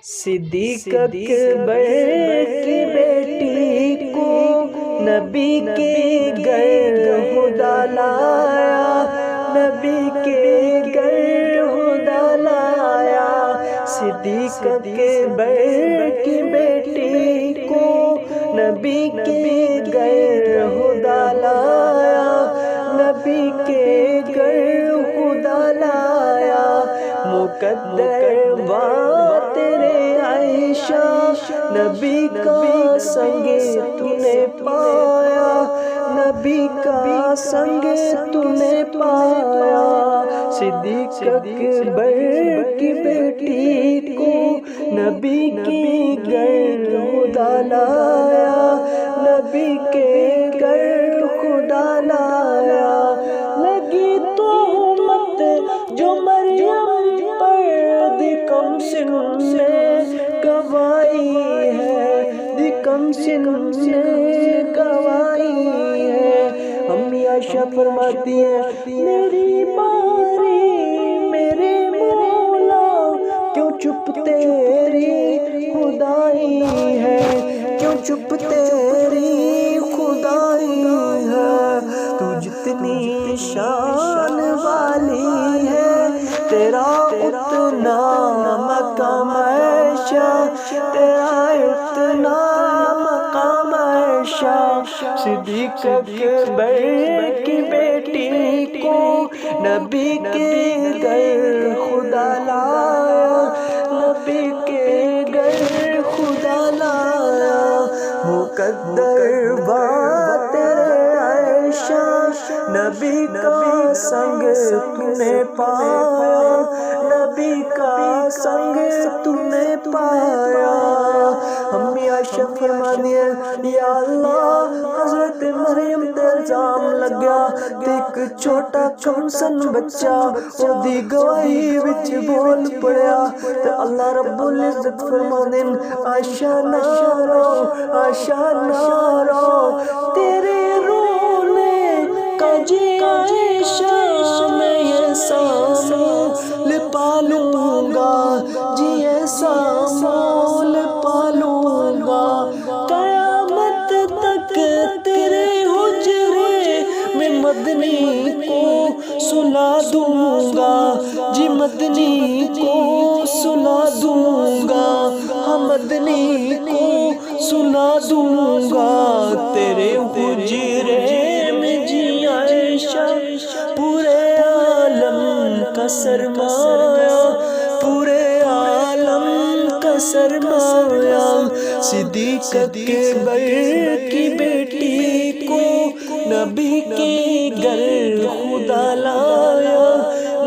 صدیق اکبر کی بیٹی کو نبی کے گھر خدا لایا، نبی کے گھر خدا لایا۔ صدیق اکبر کی بیٹی کو نبی کے گھر خدا لایا، نبی کے گھر خدا لایا۔ مقدر بات تیرے عائشہ، نبی کا سنگ تو نے پایا، نبی کا سنگ تو نے پایا۔ صدیق اکبر کی بیٹی کو نبی کے گھر خدا لایا، نبی کے گھر خدا لایا۔ لگی تہمت جو مریم پر کم سن میں گوائی ہے، کم سن میں گوائی ہے۔ امی عائشہ فرماتی ہیں میری باری میرے مولا کیوں چپ تیری خدائی ہے، کیوں چپ تیری خدائی ہے۔ تو جتنی شان والی ہے تیرا اتنا مقام عائشہ، تیرا اتنا مقام عائشہ۔ صدیق اکبر کی بیٹی کو نبی کے گھر خدا لایا، نبی کے گھر خدا لایا۔ مقدر بات تیرے عائشہ، نبی کا سنگ تو نے پایا، نبی کا سنگ تو نے پایا۔ امی عائشہ فرماتی ہیں یا اللہ حضرت مریم تے الزام لگیا تے ایک چھوٹا کم سن بچہ او دی گواہی وچ بول پڑیا تے اللہ رب العزت فرماندے عائشہ نہ رو، عائشہ نہ رو، تیرے رونے کا جی عائشہ میں ایسا مول پالوں گا، جی ایسا مول پالوں گا۔ قیامت تک تیرے حجرے میں مدنی کو سلا دوں گا، جی مدنی کو سلا دوں گا، ہاں مدنی کو سلا دوں گا۔ تیرے حجرے میں جی عائشہ پورے عالم کا سرمایہ، پورے عالم کا سرمایہ۔ صدیق اکبر کی بیٹی کو نبی کے گھر خدا لایا،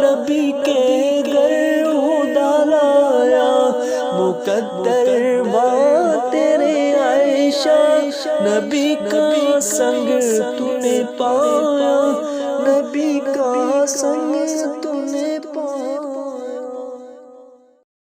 نبی کے گھر خدا لایا۔ مقدر بات تیرے عائشہ، نبی کا سنگ تو نے پایا، نبی کا سنگ تو نے پایا۔